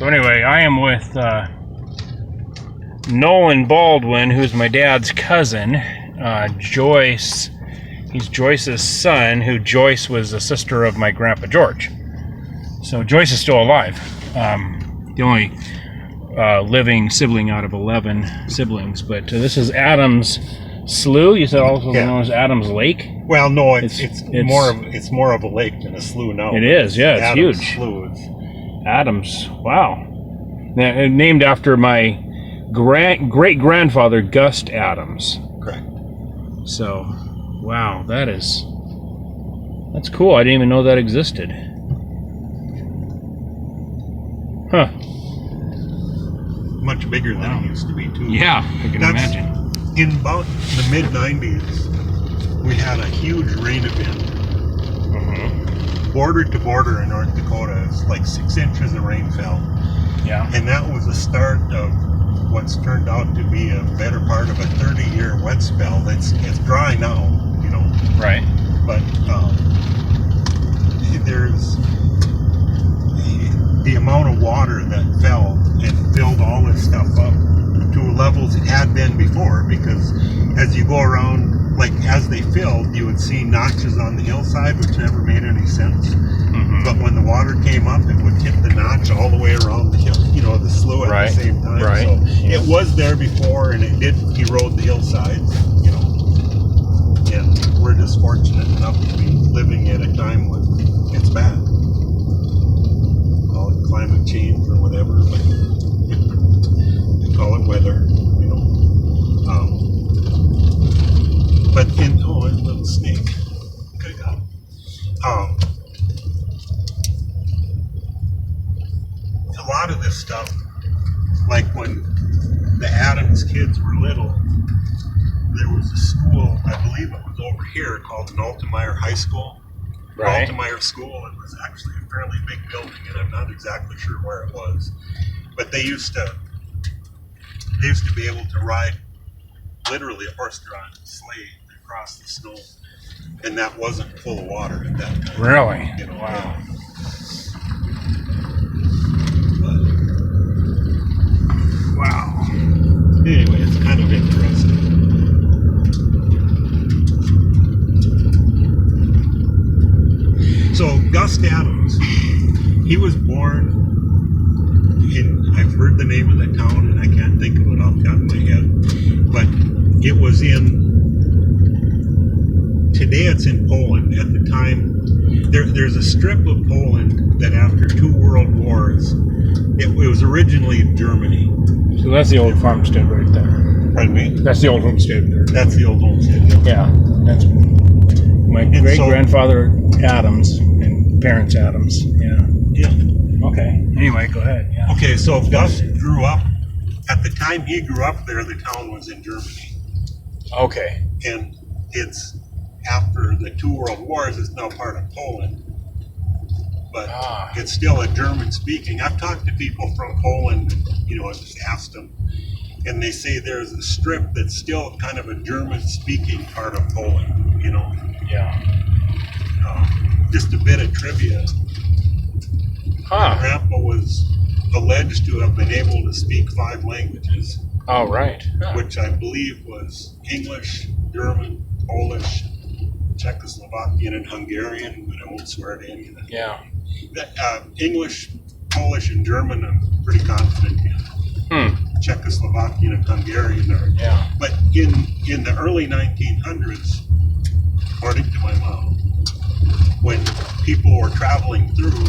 So anyway, I am with Nolan Baldwin, who's my dad's cousin. Joyce, he's Joyce's son, who Joyce was a sister of my grandpa George. So Joyce is still alive. The only living sibling out of 11 siblings. But this is Adams Slough. You said also known as Adams Lake. Well, no, it's more of a lake than a slough now. It is, yeah, it's Adams huge. Slough. Adams, wow. Named after my great-grandfather, Gus Adams. Correct. So, wow, that's cool. I didn't even know that existed. Huh. Much bigger than it used to be, too. Yeah, I can imagine. In about the mid-90s, we had a huge rain event. Border to border in North Dakota. It's like 6 inches of rain fell. Yeah. And that was the start of what's turned out to be a better part of a 30-year wet spell. It's dry now, you know. Right. But there's the amount of water that fell and filled all this stuff up to levels it had been before, because as you go around, like as they filled, you would see notches on the hillside, which never made any sense. But when the water came up, it would hit the notch all the way around the hill, you know, the slough at the same time. Right. So it was there before, and it did erode the hillsides, you know. And we're just fortunate enough to be living at a time when it's bad. Call it climate change or whatever, but we call it weather, you know. But a little snake. Good God. A lot of this stuff, like when the Adams kids were little, there was a school, I believe it was over here, called Altemeyer High School. Right. Altemeyer School, it was actually a fairly big building, and I'm not exactly sure where it was. But they used to be able to ride literally a horse-drawn sleigh across the snow, and that wasn't full of water at that time. Really? You know, wow. Wow. Anyway, it's kind of interesting. So Gus Adams, he was born in, I've heard the name of the town and I can't think of it off the top of my head, but it was today it's in Poland. At the time, there's a strip of Poland that after 2 world wars, it was originally Germany. So that's the old farmstead right there. Pardon me? That's the old homestead there. That's the old homestead. Yeah, that's my great-grandfather Adams and parents Adams. Yeah. Yeah. Okay. Anyway, go ahead. Yeah. Okay, so Gus grew up, at the time he grew up there, the town was in Germany. Okay. And it's, after the 2 world wars, it's now part of Poland. But it's still a German-speaking. I've talked to people from Poland, you know, I just asked them, and they say there's a strip that's still kind of a German-speaking part of Poland, you know. Yeah. Just a bit of trivia. My grandpa was alleged to have been able to speak 5 languages. Oh, right. Which I believe was English, German, Polish, Czechoslovakian, and Hungarian, but I won't swear to any of that. Yeah. English, Polish, and German I'm pretty confident in. Czechoslovakian and Hungarian are. Yeah. But in the early 1900s, according to my mom, when people were traveling through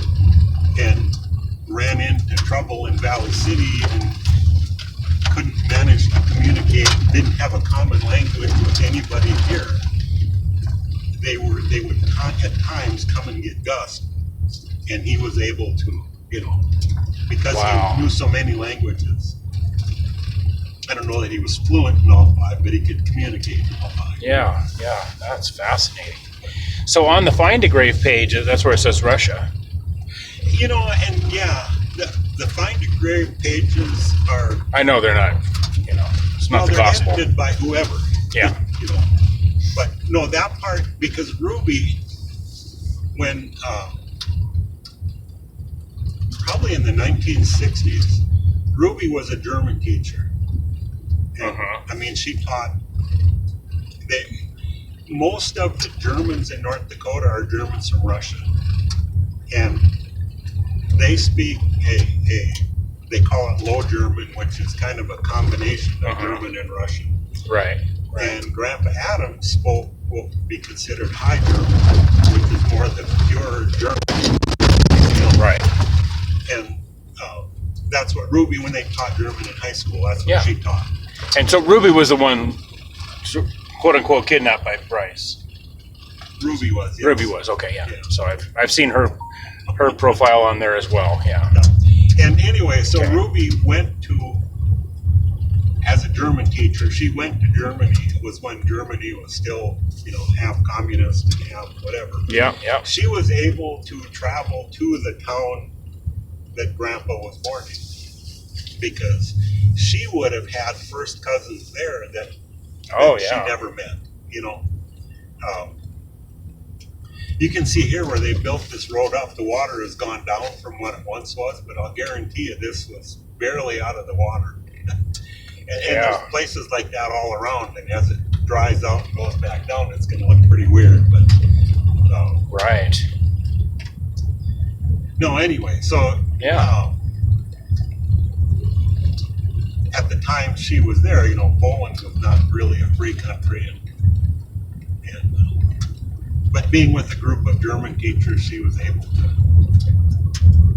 and ran into trouble in Valley City and couldn't manage to communicate, didn't have a common language with anybody here, they would at times come and get Gus, and he was able to, you know, because he knew so many languages. I don't know that he was fluent in all 5, but he could communicate in all 5. Yeah, that's fascinating. So on the Find a Grave page, that's where it says Russia. You know, and the Find a Grave pages are... I know they're not, you know, it's not the gospel. They're edited by whoever. Yeah. You know, but no, that part, because Ruby, when probably in the 1960s. Ruby was a German teacher. And, I mean, she taught. Most of the Germans in North Dakota are Germans from Russia, and they speak they call it Low German, which is kind of a combination of German and Russian. Right. And Grandpa Adam spoke what would be considered High German, which is more the pure German. Right. And that's what Ruby, when they taught German in high school, that's what she taught. And so Ruby was the one, quote unquote, kidnapped by Bryce. Ruby was. Yes. Ruby was, okay, yeah. So I've seen her profile on there as well. Yeah. And anyway, so Ruby went to, as a German teacher, she went to Germany. It was when Germany was still, half communist and half whatever. Yeah. She was able to travel to the town that Grandpa was born in, because she would have had first cousins there that she never met. You can see here where they built this road up. The water has gone down from what it once was, but I'll guarantee you this was barely out of the water. And there's places like that all around, and as it dries out and goes back down, it's going to look pretty weird. But right. No, anyway, so at the time she was there, Poland was not really a free country, but being with a group of German teachers, she was able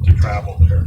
to travel there.